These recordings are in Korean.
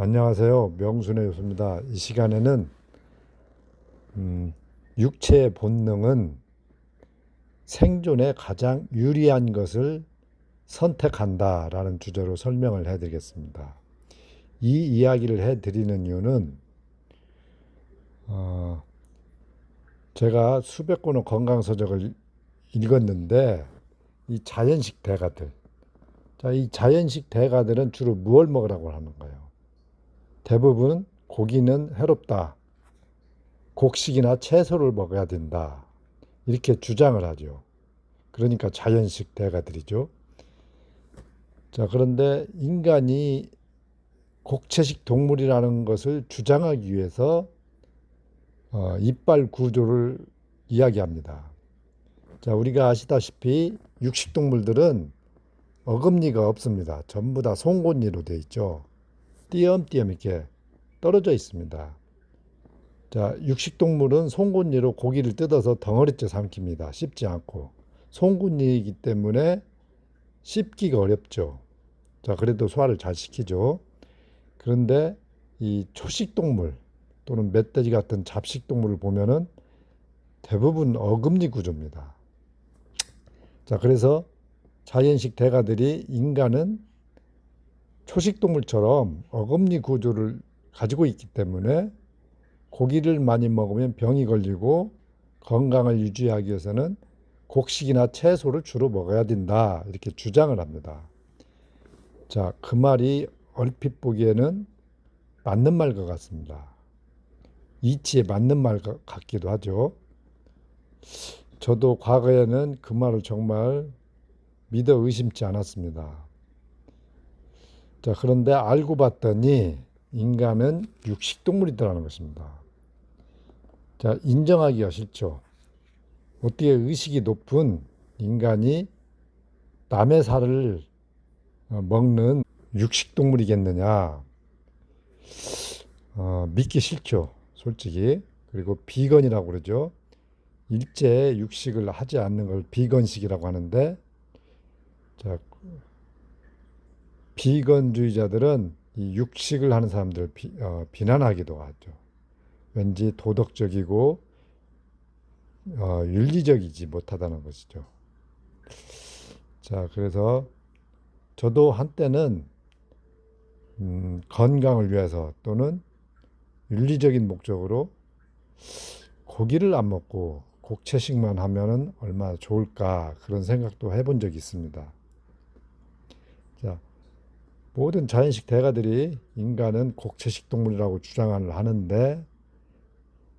안녕하세요. 명순의 요소입니다. 이 시간에는 육체의 본능은 생존에 가장 유리한 것을 선택한다라는 주제로 설명을 해드리겠습니다. 이 이야기를 해드리는 이유는 어, 제가 수백 권의 건강서적을 읽었는데 이 자연식 대가들, 이 자연식 대가들은 주로 무엇 먹으라고 하는 거예요? 대부분 고기는 해롭다. 곡식이나 채소를 먹어야 된다. 이렇게 주장을 하죠. 그러니까 자연식 대가들이죠. 자, 그런데 인간이 곡체식 동물이라는 것을 주장하기 위해서 이빨 구조를 이야기합니다. 자, 우리가 아시다시피 육식 동물들은 어금니가 없습니다. 전부 다 송곳니로 되어 있죠. 띄엄띄엄 이렇게 떨어져 있습니다. 자, 육식 동물은 송곳니로 고기를 뜯어서 덩어리째 삼킵니다. 씹지 않고. 송곳니이기 때문에 씹기가 어렵죠. 자, 그래도 소화를 잘 시키죠. 그런데 이 초식 동물 또는 멧돼지 같은 잡식 동물을 보면은 대부분 어금니 구조입니다. 자, 그래서 자연식 대가들이 인간은 초식 동물처럼 어금니 구조를 가지고 있기 때문에 고기를 많이 먹으면 병이 걸리고 건강을 유지하기 위해서는 곡식이나 채소를 주로 먹어야 된다. 이렇게 주장을 합니다. 자, 그 말이 얼핏 보기에는 맞는 말 것 같습니다. 이치에 맞는 말 같기도 하죠. 저도 과거에는 그 말을 정말 믿어 의심치 않았습니다. 자, 그런데 알고 봤더니 인간은 육식동물이라는 것입니다. 자, 인정하기가 싫죠. 어떻게 의식이 높은 인간이 남의 살을 먹는 육식동물이겠느냐. 믿기 싫죠. 솔직히. 그리고 비건이라고 그러죠. 일제 육식을 하지 않는 걸 비건식이라고 하는데, 자, 비건주의자들은 이 육식을 하는 사람들을 비난하기도 하죠. 왠지 도덕적이고 윤리적이지 못하다는 것이죠. 자, 그래서 저도 한때는 건강을 위해서 또는 윤리적인 목적으로 고기를 안 먹고 곡채식만 하면은 얼마나 좋을까 그런 생각도 해본 적이 있습니다. 자, 모든 자연식 대가들이 인간은 곡채식 동물이라고 주장을 하는데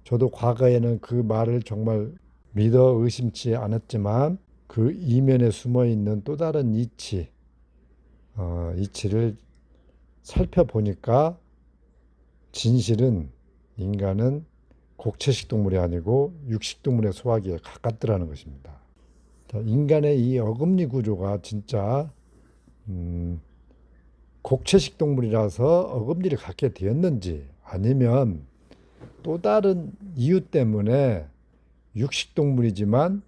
저도 과거에는 그 말을 정말 믿어 의심치 않았지만 그 이면에 숨어 있는 또 다른 이치를 살펴보니까 진실은 인간은 곡채식 동물이 아니고 육식 동물의 소화기에 가깝더라는 것입니다. 자, 인간의 이 어금니 구조가 진짜 곡채식 동물이라서 어금니를 갖게 되었는지 아니면 또 다른 이유 때문에 육식 동물이지만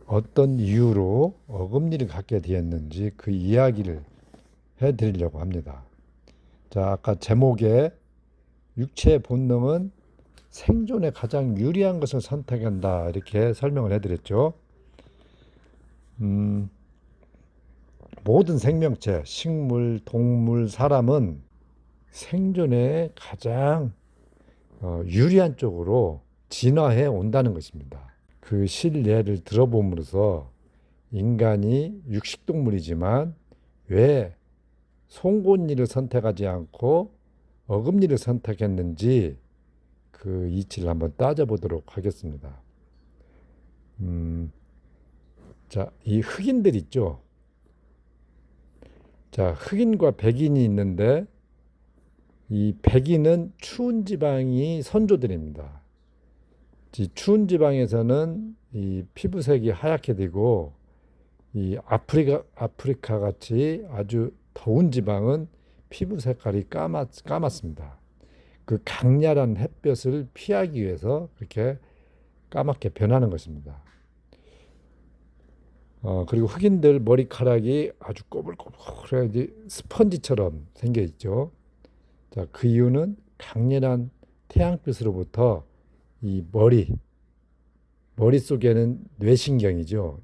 어떤 이유로 어금니를 갖게 되었는지 그 이야기를 해드리려고 합니다. 자, 아까 제목에 육체의 본능은 생존에 가장 유리한 것을 선택한다 이렇게 설명을 해드렸죠. 모든 생명체, 식물, 동물, 사람은 생존에 가장 유리한 쪽으로 진화해 온다는 것입니다. 그 실례를 들어봄으로써 인간이 육식동물이지만 왜 송곳니를 선택하지 않고 어금니를 선택했는지 그 이치를 한번 따져보도록 하겠습니다. 자, 이 흑인들 있죠. 자, 흑인과 백인이 있는데 이 백인은 추운 지방이 선조들입니다. 이 추운 지방에서는 이 피부색이 하얗게 되고 이 아프리카 같이 아주 더운 지방은 피부 색깔이 까맣습니다. 그 강렬한 햇볕을 피하기 위해서 그렇게 까맣게 변하는 것입니다. 그리고 흑인들 머리카락이 아주 꼬불꼬불해야지 스펀지처럼 생겨 있죠. 자, 그 이유는 강렬한 태양빛으로부터 이 머릿속에는 뇌신경이죠.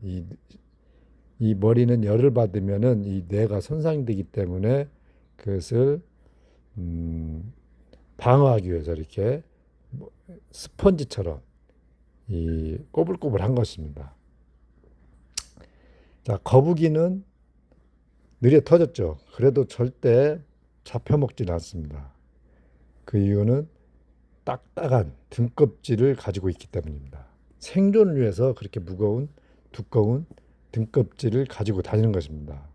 이 머리는 열을 받으면은 이 뇌가 손상되기 때문에 그것을 방어하기 위해서 이렇게 스펀지처럼 이 꼬불꼬불한 것입니다. 자, 거북이는 느려 터졌죠. 그래도 절대 잡혀먹지는 않습니다. 그 이유는 딱딱한 등껍질을 가지고 있기 때문입니다. 생존을 위해서 그렇게 무거운 두꺼운 등껍질을 가지고 다니는 것입니다.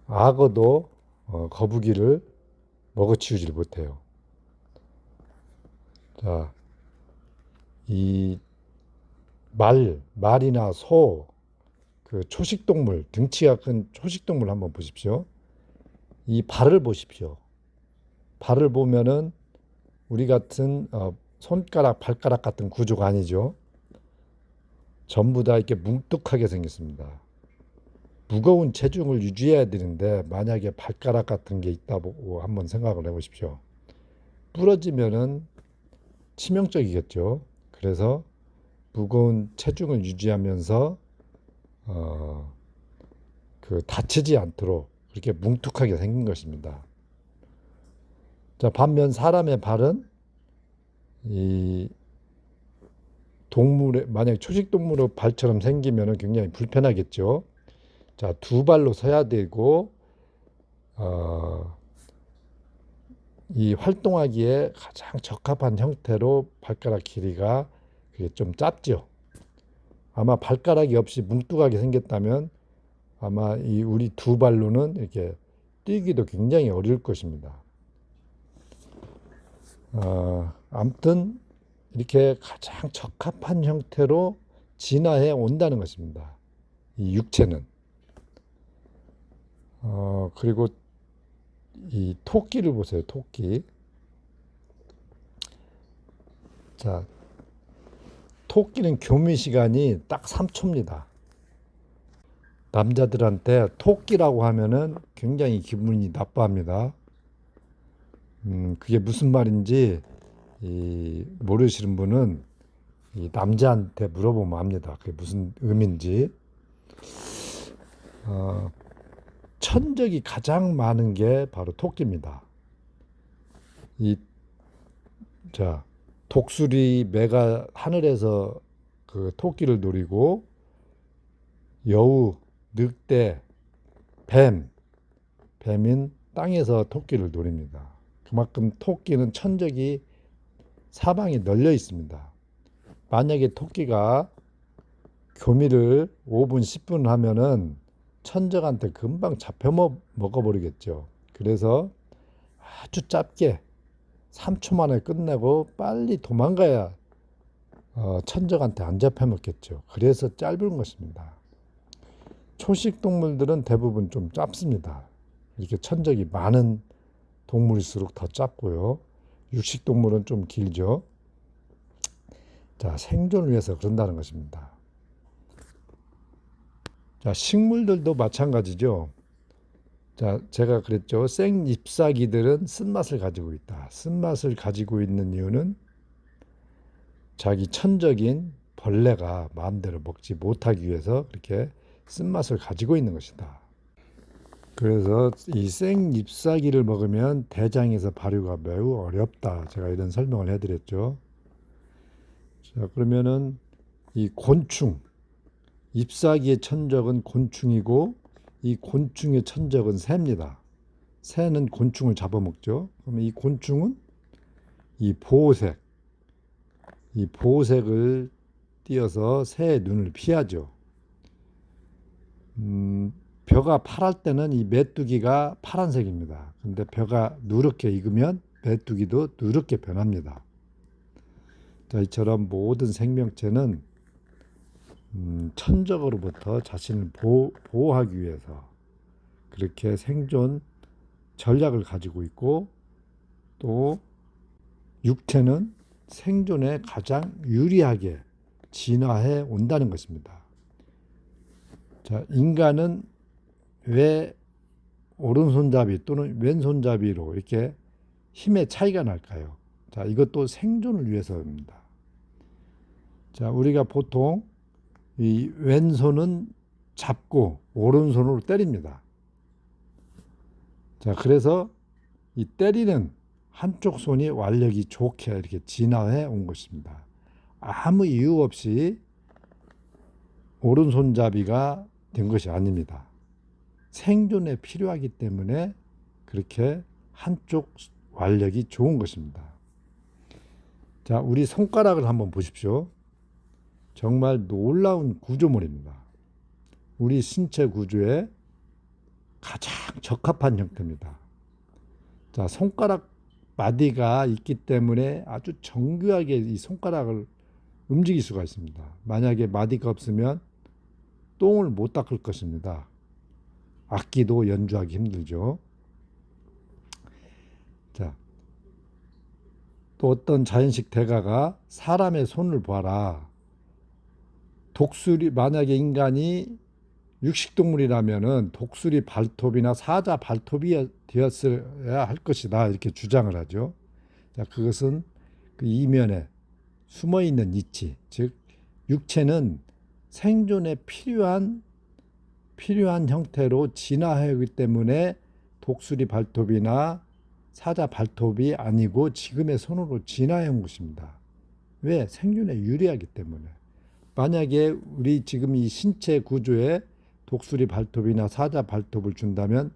악어도 거북이를 먹어치우질 못해요. 자, 이 말이나 소, 그 초식동물, 등치가 큰 초식동물 한번 보십시오. 이 발을 보십시오. 발을 보면은 우리 같은 손가락, 발가락 같은 구조가 아니죠. 전부 다 이렇게 뭉툭하게 생겼습니다. 무거운 체중을 유지해야 되는데 만약에 발가락 같은 게 있다고 한번 생각을 해보십시오. 부러지면은 치명적이겠죠. 그래서 무거운 체중을 유지하면서 다치지 않도록 그렇게 뭉툭하게 생긴 것입니다. 자, 반면 사람의 발은 이 만약 초식 동물의 발처럼 생기면 굉장히 불편하겠죠. 자, 두 발로 서야 되고 이 활동하기에 가장 적합한 형태로 발가락 길이가 그게 좀 짧죠. 아마 발가락이 없이 뭉뚱하게 생겼다면 아마 이 우리 두 발로는 이렇게 뛰기도 굉장히 어려울 것입니다. 아무튼 이렇게 가장 적합한 형태로 진화해 온다는 것입니다. 이 육체는. 그리고 이 토끼를 보세요. 토끼. 자, 토끼는 교미 시간이 딱 3초입니다. 남자들한테 토끼라고 하면은 굉장히 기분이 나빠합니다. 그게 무슨 말인지 모르시는 분은 이 남자한테 물어보면 압니다. 그게 무슨 의미인지. 천적이 가장 많은 게 바로 토끼입니다. 자, 독수리, 매가 하늘에서 그 토끼를 노리고 여우, 늑대, 뱀인 땅에서 토끼를 노립니다. 그만큼 토끼는 천적이 사방에 널려 있습니다. 만약에 토끼가 교미를 5분, 10분 하면은 천적한테 금방 잡혀 먹어버리겠죠. 그래서 아주 짧게 3초 만에 끝내고 빨리 도망가야 천적한테 안 잡혀 먹겠죠. 그래서 짧은 것입니다. 초식 동물들은 대부분 좀 짧습니다. 이렇게 천적이 많은 동물일수록 더 짧고요. 육식 동물은 좀 길죠. 자, 생존을 위해서 그런다는 것입니다. 자, 식물들도 마찬가지죠. 자, 제가 그랬죠. 생잎사귀들은 쓴맛을 가지고 있다. 쓴맛을 가지고 있는 이유는 자기 천적인 벌레가 마음대로 먹지 못하기 위해서 그렇게 쓴맛을 가지고 있는 것이다. 그래서 이 생잎사귀를 먹으면 대장에서 발효가 매우 어렵다. 제가 이런 설명을 해드렸죠. 자, 그러면은 이 곤충, 잎사귀의 천적은 곤충이고 이 곤충의 천적은 새입니다. 새는 곤충을 잡아먹죠. 그러면 이 곤충은 이 보호색을 띄어서 새의 눈을 피하죠. 벼가 파랄 때는 이 메뚜기가 파란색입니다. 근데 벼가 누렇게 익으면 메뚜기도 누렇게 변합니다. 자, 이처럼 모든 생명체는 천적으로부터 자신을 보호하기 위해서 그렇게 생존 전략을 가지고 있고 또 육체는 생존에 가장 유리하게 진화해 온다는 것입니다. 자, 인간은 왜 오른손잡이 또는 왼손잡이로 이렇게 힘의 차이가 날까요? 자, 이것도 생존을 위해서입니다. 자, 우리가 보통 이 왼손은 잡고 오른손으로 때립니다. 자, 그래서 이 때리는 한쪽 손이 완력이 좋게 이렇게 진화해 온 것입니다. 아무 이유 없이 오른손잡이가 된 것이 아닙니다. 생존에 필요하기 때문에 그렇게 한쪽 완력이 좋은 것입니다. 자, 우리 손가락을 한번 보십시오. 정말 놀라운 구조물입니다. 우리 신체 구조에 가장 적합한 형태입니다. 자, 손가락 마디가 있기 때문에 아주 정교하게 이 손가락을 움직일 수가 있습니다. 만약에 마디가 없으면 똥을 못 닦을 것입니다. 악기도 연주하기 힘들죠. 자, 또 어떤 자연식 대가가 사람의 손을 봐라. 독수리, 만약에 인간이 육식동물이라면은 독수리 발톱이나 사자 발톱이 되었어야 할 것이다. 이렇게 주장을 하죠. 자, 그것은 그 이면에 숨어 있는 이치, 즉 육체는 생존에 필요한 형태로 진화하기 때문에 독수리 발톱이나 사자 발톱이 아니고 지금의 손으로 진화해 온 것입니다. 왜? 생존에 유리하기 때문에. 만약에 우리 지금 이 신체 구조에 독수리 발톱이나 사자 발톱을 준다면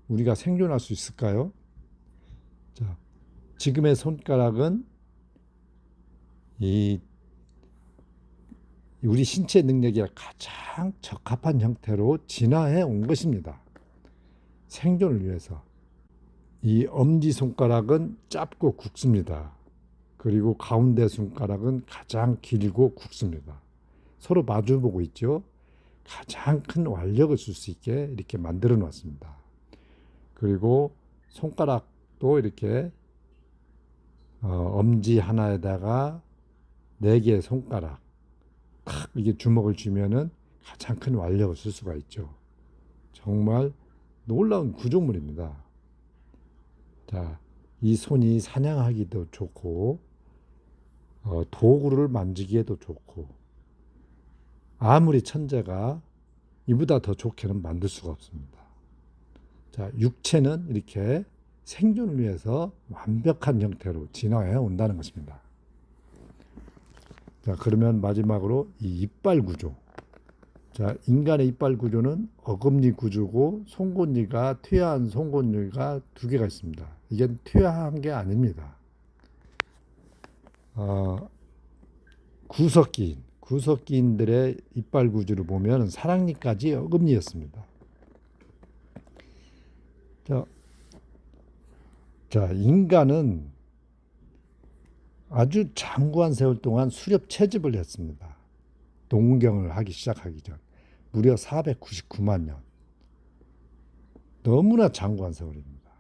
우리가 생존할 수 있을까요? 자, 지금의 손가락은 이 우리 신체 능력에 가장 적합한 형태로 진화해 온 것입니다. 생존을 위해서. 이 엄지손가락은 짧고 굵습니다. 그리고 가운데 손가락은 가장 길고 굵습니다. 서로 마주보고 있죠. 가장 큰 완력을 줄 수 있게 이렇게 만들어 놨습니다. 그리고 손가락도 이렇게 엄지 하나에다가 4개의 손가락 탁 이게 주먹을 쥐면은 가장 큰 완력을 쓸 수가 있죠. 정말 놀라운 구조물입니다. 자, 이 손이 사냥하기도 좋고 도구를 만지기에도 좋고 아무리 천재가 이보다 더 좋게는 만들 수가 없습니다. 자, 육체는 이렇게 생존을 위해서 완벽한 형태로 진화해 온다는 것입니다. 자, 그러면 마지막으로 이 이빨 구조. 자, 인간의 이빨 구조는 어금니 구조고 송곳니가 퇴화한 송곳니가 2개가 있습니다. 이게 퇴화한 게 아닙니다. 구석기인들의 이빨 구조를 보면 사랑니까지 어금니였습니다. 자, 인간은 아주 장구한 세월 동안 수렵 채집을 했습니다. 농경을 하기 시작하기 전 무려 499만 년. 너무나 장구한 세월입니다.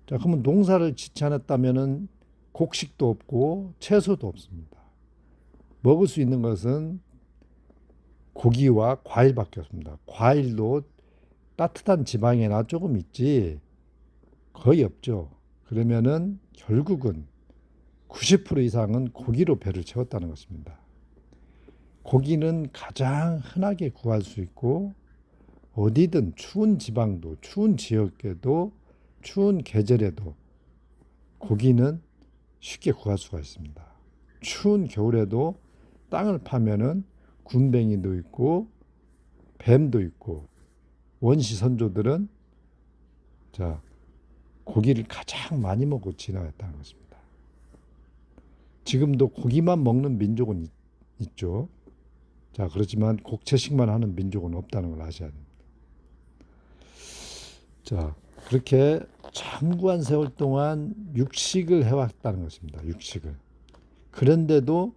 자, 그러면 농사를 짓지 않았다면은 곡식도 없고 채소도 없습니다. 먹을 수 있는 것은 고기와 과일밖에 없습니다. 과일도 따뜻한 지방에나 조금 있지 거의 없죠. 그러면은 결국은 90% 이상은 고기로 배를 채웠다는 것입니다. 고기는 가장 흔하게 구할 수 있고 어디든 추운 지방도 추운 지역에도 추운 계절에도 고기는 쉽게 구할 수가 있습니다. 추운 겨울에도 땅을 파면은 군뱅이도 있고 뱀도 있고 원시 선조들은 자, 고기를 가장 많이 먹고 진화했다는 것입니다. 지금도 고기만 먹는 민족은 있죠. 자, 그렇지만 곡채식만 하는 민족은 없다는 걸 아셔야 됩니다. 자, 그렇게 장구한 세월 동안 육식을 해왔다는 것입니다. 육식을. 그런데도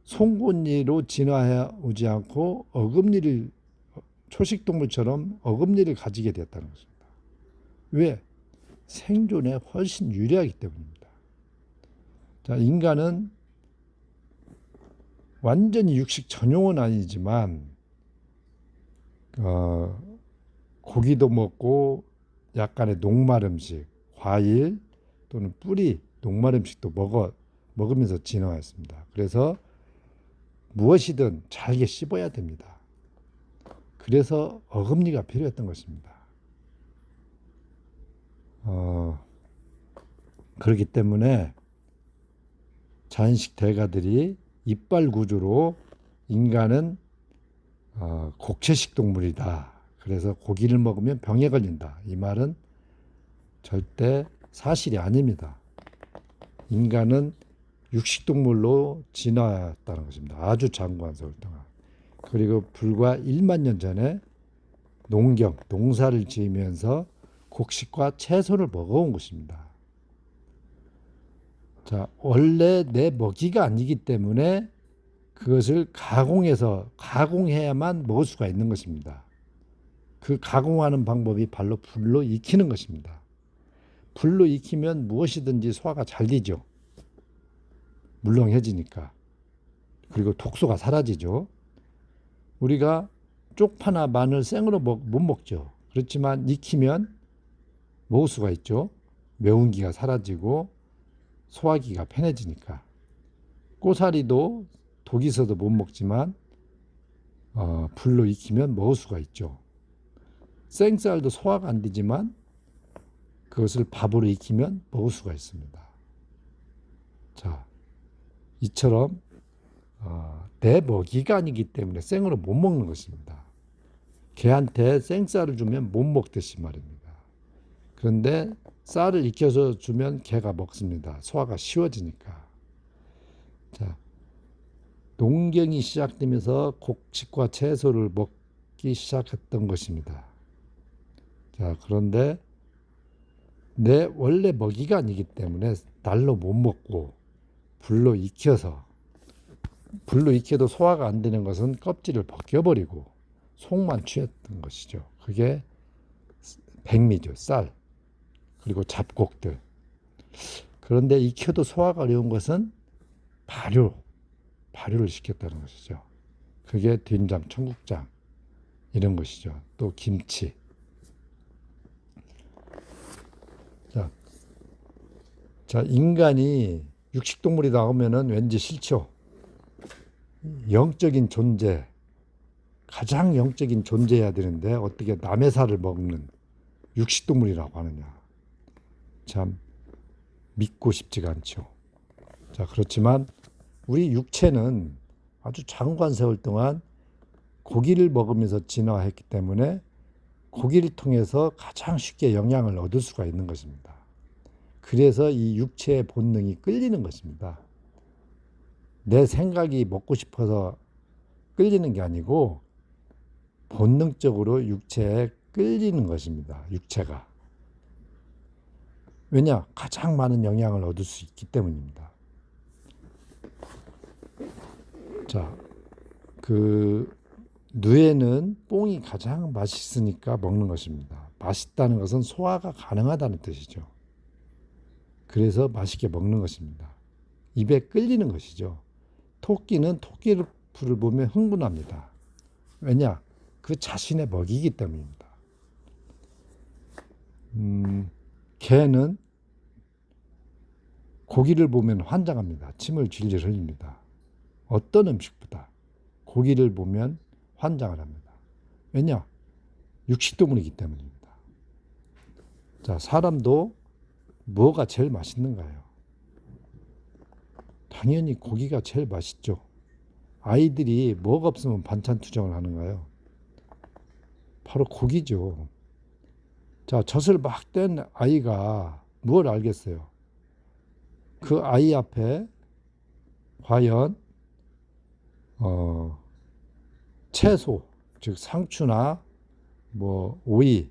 송곳니로 진화해 오지 않고 어금니를 초식동물처럼 어금니를 가지게 되었다는 것입니다. 왜? 생존에 훨씬 유리하기 때문입니다. 자, 인간은 완전히 육식 전용은 아니지만 고기도 먹고 약간의 녹말 음식, 과일 또는 뿌리, 녹말 음식도 먹으면서 진화했습니다. 그래서 무엇이든 잘게 씹어야 됩니다. 그래서 어금니가 필요했던 것입니다. 그렇기 때문에 자연식 대가들이 이빨 구조로 인간은 곡체식 동물이다. 그래서 고기를 먹으면 병에 걸린다. 이 말은 절대 사실이 아닙니다. 인간은 육식동물로 진화했다는 것입니다. 아주 장구한 세월 동안. 그리고 불과 1만 년 전에 농사를 지으면서 곡식과 채소를 먹어온 것입니다. 자, 원래 내 먹이가 아니기 때문에 그것을 가공해야만 먹을 수가 있는 것입니다. 그 가공하는 방법이 바로 불로 익히는 것입니다. 불로 익히면 무엇이든지 소화가 잘 되죠. 물렁해지니까. 그리고 독소가 사라지죠. 우리가 쪽파나 마늘 생으로 못 먹죠. 그렇지만 익히면 먹을 수가 있죠. 매운기가 사라지고 소화기가 편해지니까. 고사리도 독이 있어도 못 먹지만 불로 익히면 먹을 수가 있죠. 생쌀도 소화가 안 되지만 그것을 밥으로 익히면 먹을 수가 있습니다. 자, 이처럼 내 먹이가 아니기 때문에 생으로 못 먹는 것입니다. 개한테 생쌀을 주면 못 먹듯이 말입니다. 그런데 쌀을 익혀서 주면 개가 먹습니다. 소화가 쉬워지니까. 자, 농경이 시작되면서 곡식과 채소를 먹기 시작했던 것입니다. 자, 그런데 내 원래 먹이가 아니기 때문에 날로 못 먹고 불로 익혀도 소화가 안 되는 것은 껍질을 벗겨버리고 속만 취했던 것이죠. 그게 백미죠. 쌀. 그리고 잡곡들. 그런데 익혀도 소화가 어려운 것은 발효를 시켰다는 것이죠. 그게 된장, 청국장 이런 것이죠. 또 김치. 자, 인간이 육식동물이 나오면은 왠지 싫죠. 영적인 존재, 가장 영적인 존재여야 되는데 어떻게 남의 살을 먹는 육식동물이라고 하느냐. 참 믿고 싶지가 않죠. 자, 그렇지만 우리 육체는 아주 장관 세월 동안 고기를 먹으면서 진화했기 때문에 고기를 통해서 가장 쉽게 영양을 얻을 수가 있는 것입니다. 그래서 이 육체의 본능이 끌리는 것입니다. 내 생각이 먹고 싶어서 끌리는 게 아니고 본능적으로 육체에 끌리는 것입니다. 육체가. 왜냐? 가장 많은 영양을 얻을 수 있기 때문입니다. 자, 뇌에는 뽕이 가장 맛있으니까 먹는 것입니다. 맛있다는 것은 소화가 가능하다는 뜻이죠. 그래서 맛있게 먹는 것입니다. 입에 끌리는 것이죠. 토끼는 토끼를 보면 흥분합니다. 왜냐? 그 자신의 먹이기 때문입니다. 개는 고기를 보면 환장합니다. 침을 질질 흘립니다. 어떤 음식보다 고기를 보면 환장을 합니다. 왜냐? 육식동물이기 때문입니다. 자, 사람도 뭐가 제일 맛있는가요? 당연히 고기가 제일 맛있죠. 아이들이 뭐가 없으면 반찬 투정을 하는가요? 바로 고기죠. 자, 젖을 막 뗀 아이가 뭘 알겠어요? 그 아이 앞에 과연 채소, 즉 상추나 뭐 오이,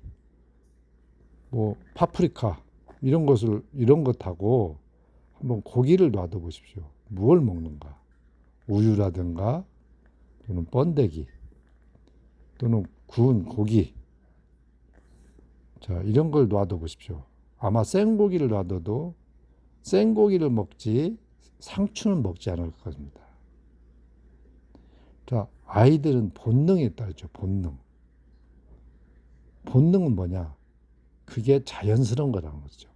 뭐 파프리카 이런 것하고 한번 고기를 놔둬 보십시오. 무엇을 먹는가? 우유라든가 또는 번데기 또는 구운 고기. 자, 이런 걸 놔둬 보십시오. 아마 생고기를 놔둬도 생고기를 먹지 상추는 먹지 않을 겁니다. 자, 아이들은 본능에 따르죠. 본능. 본능은 뭐냐? 그게 자연스러운 거라는 거죠.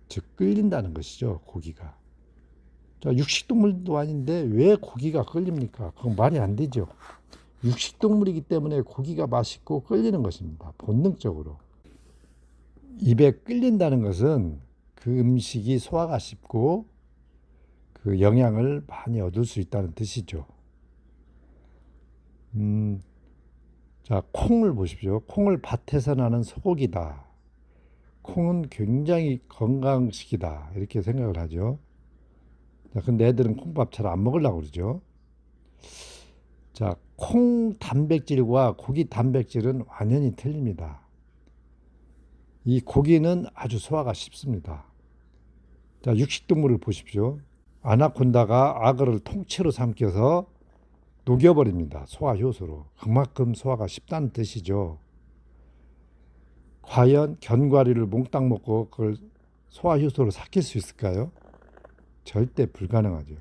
즉 끌린다는 것이죠, 고기가. 자, 육식동물도 아닌데 왜 고기가 끌립니까? 그건 말이 안 되죠. 육식동물이기 때문에 고기가 맛있고 끌리는 것입니다. 본능적으로. 입에 끌린다는 것은 그 음식이 소화가 쉽고 그 영양을 많이 얻을 수 있다는 뜻이죠. 자, 콩을 보십시오. 콩을 밭에서 나는 소고기다. 콩은 굉장히 건강식이다. 이렇게 생각을 하죠. 자, 근데 애들은 콩밥 잘 안 먹으려고 그러죠. 자, 콩 단백질과 고기 단백질은 완전히 틀립니다. 이 고기는 아주 소화가 쉽습니다. 자, 육식동물을 보십시오. 아나콘다가 악어를 통째로 삼켜서 녹여버립니다. 소화 효소로. 그만큼 소화가 쉽다는 뜻이죠. 과연 견과류를 몽땅 먹고 그걸 소화 효소로 삭힐 수 있을까요? 절대 불가능하죠.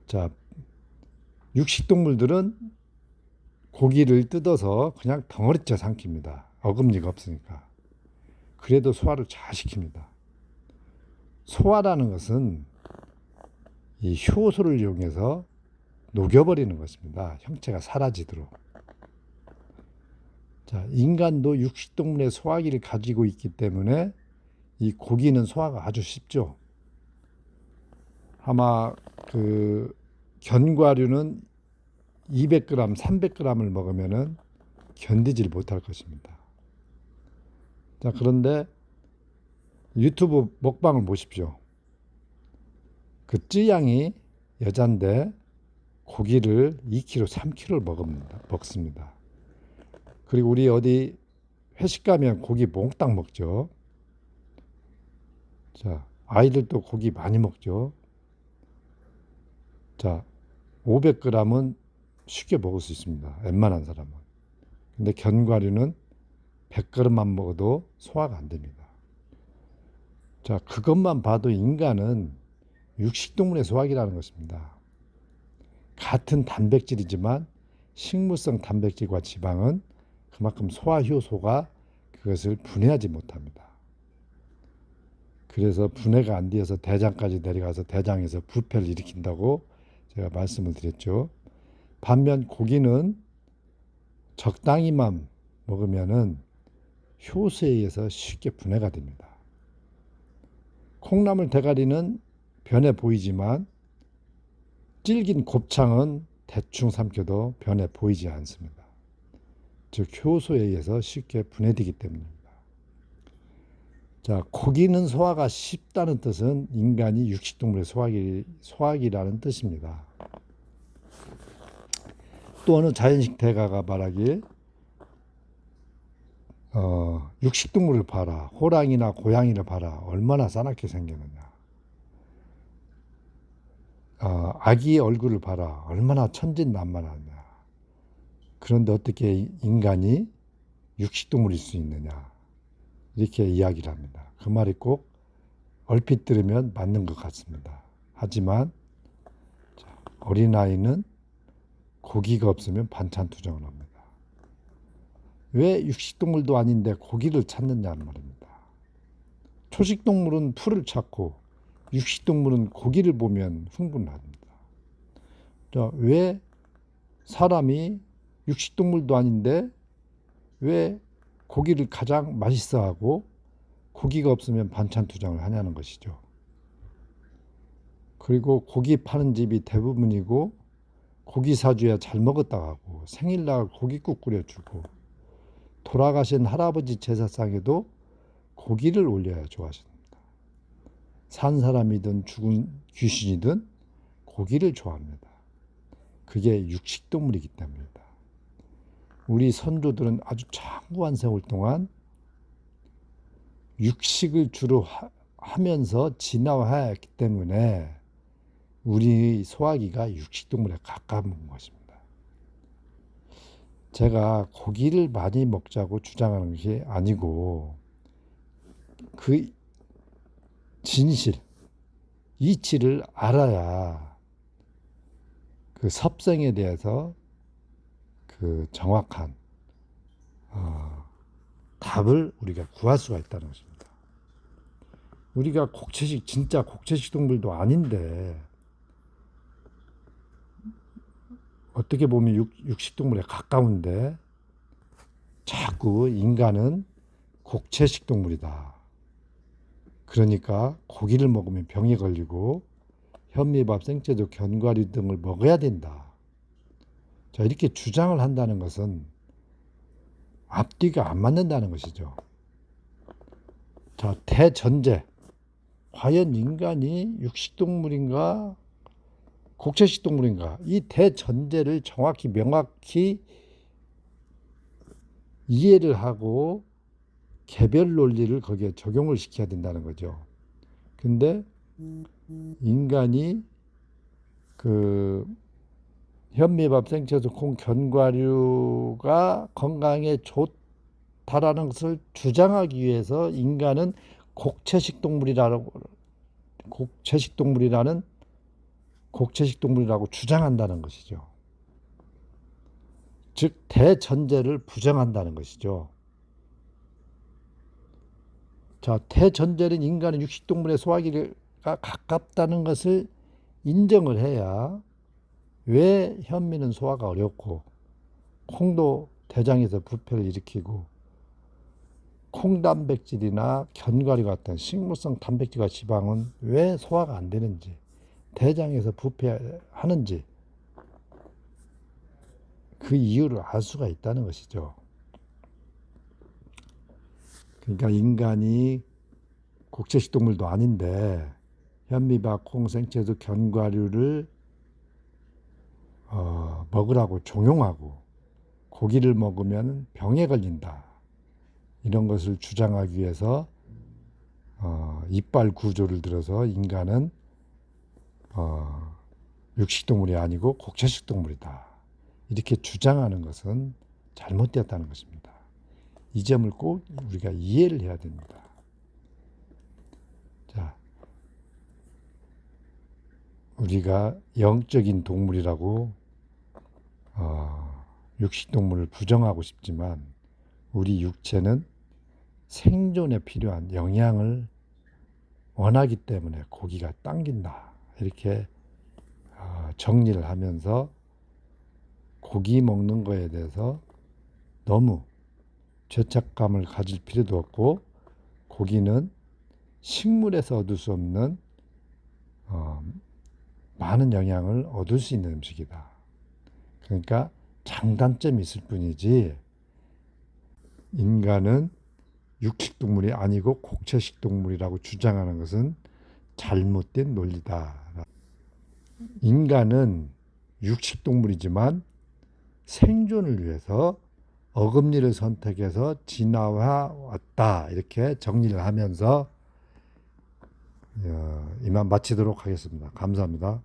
자, 육식동물들은 고기를 뜯어서 그냥 덩어리째 삼킵니다. 어금니가 없으니까. 그래도 소화를 잘 시킵니다. 소화라는 것은 이 효소를 이용해서 녹여버리는 것입니다. 형체가 사라지도록. 자, 인간도 육식동물의 소화기를 가지고 있기 때문에 이 고기는 소화가 아주 쉽죠. 아마 그 견과류는 200g, 300g을 먹으면은 견디질 못할 것입니다. 자, 그런데 유튜브 먹방을 보십시오. 그 쯔양이 여잔데 고기를 2kg, 3kg를 먹습니다. 그리고 우리 어디 회식 가면 고기 몽땅 먹죠. 자, 아이들도 고기 많이 먹죠. 자, 500g은 쉽게 먹을 수 있습니다. 웬만한 사람은. 근데 견과류는 100g만 먹어도 소화가 안 됩니다. 자, 그것만 봐도 인간은 육식동물의 소화기라는 것입니다. 같은 단백질이지만 식물성 단백질과 지방은 그만큼 소화 효소가 그것을 분해하지 못합니다. 그래서 분해가 안 되어서 대장까지 내려가서 대장에서 부패를 일으킨다고 제가 말씀을 드렸죠. 반면 고기는 적당히만 먹으면은 효소에 의해서 쉽게 분해가 됩니다. 콩나물 대가리는 변해 보이지만 질긴 곱창은 대충 삼켜도 변해 보이지 않습니다. 즉 효소에 의해서 쉽게 분해되기 때문입니다. 자, 고기는 소화가 쉽다는 뜻은 인간이 육식동물의 소화기라는 뜻입니다. 또 어느 자연식 대가가 말하길 육식동물을 봐라. 호랑이나 고양이를 봐라. 얼마나 싸납게 생겼느냐. 아기 얼굴을 봐라. 얼마나 천진난만하냐. 그런데 어떻게 인간이 육식동물일 수 있느냐. 이렇게 이야기를 합니다. 그 말이 꼭 얼핏 들으면 맞는 것 같습니다. 하지만 어린아이는 고기가 없으면 반찬 투정을 합니다. 왜 육식동물도 아닌데 고기를 찾느냐는 말입니다. 초식동물은 풀을 찾고 육식동물은 고기를 보면 흥분합니다. 자, 왜 사람이 육식동물도 아닌데 왜 고기를 가장 맛있어하고 고기가 없으면 반찬 투정을 하냐는 것이죠. 그리고 고기 파는 집이 대부분이고 고기 사줘야 잘 먹었다고 하고 생일날 고깃국 끓여주고 돌아가신 할아버지 제사상에도 고기를 올려야 좋아하십니다. 산 사람이든 죽은 귀신이든 고기를 좋아합니다. 그게 육식동물이기 때문입니다. 우리 선조들은 아주 장구한 세월 동안 육식을 주로 하면서 진화했기 때문에 우리 소화기가 육식동물에 가까운 것입니다. 제가 고기를 많이 먹자고 주장하는 것이 아니고 그 진실, 이치를 알아야 그 섭생에 대해서 그 정확한 답을 우리가 구할 수가 있다는 것입니다. 우리가 진짜 곡채식 동물도 아닌데 어떻게 보면 육식 동물에 가까운데 자꾸 인간은 곡채식 동물이다. 그러니까 고기를 먹으면 병에 걸리고 현미밥, 생채소, 견과류 등을 먹어야 된다. 자, 이렇게 주장을 한다는 것은 앞뒤가 안 맞는다는 것이죠. 자, 대전제. 과연 인간이 육식동물인가 곡채식동물인가, 이 대전제를 정확히 명확히 이해를 하고 개별 논리를 거기에 적용을 시켜야 된다는 거죠. 근데 인간이 그 현미밥, 생채소, 콩, 견과류가 건강에 좋다라는 것을 주장하기 위해서 인간은 곡채식동물이라고 주장한다는 것이죠. 즉 대전제를 부정한다는 것이죠. 자, 대전제는 인간은 육식동물의 소화기가 가깝다는 것을 인정을 해야 왜 현미는 소화가 어렵고 콩도 대장에서 부패를 일으키고 콩단백질이나 견과류 같은 식물성 단백질과 지방은 왜 소화가 안 되는지, 대장에서 부패하는지 그 이유를 알 수가 있다는 것이죠. 그러니까 인간이 곡채식 동물도 아닌데 현미밥, 콩, 생채소, 견과류를 먹으라고 종용하고 고기를 먹으면 병에 걸린다. 이런 것을 주장하기 위해서 이빨 구조를 들어서 인간은 육식동물이 아니고 곡채식 동물이다. 이렇게 주장하는 것은 잘못되었다는 것입니다. 이 점을 꼭 우리가 이해를 해야 됩니다. 자, 우리가 영적인 동물이라고 육식동물을 부정하고 싶지만 우리 육체는 생존에 필요한 영양을 원하기 때문에 고기가 당긴다. 이렇게 정리를 하면서 고기 먹는 거에 대해서 너무 죄책감을 가질 필요도 없고, 고기는 식물에서 얻을 수 없는 많은 영양을 얻을 수 있는 음식이다. 그러니까 장단점이 있을 뿐이지 인간은 육식동물이 아니고 곡채식동물이라고 주장하는 것은 잘못된 논리다. 인간은 육식동물이지만 생존을 위해서 어금니를 선택해서 진화해 왔다. 이렇게 정리를 하면서 이만 마치도록 하겠습니다. 감사합니다.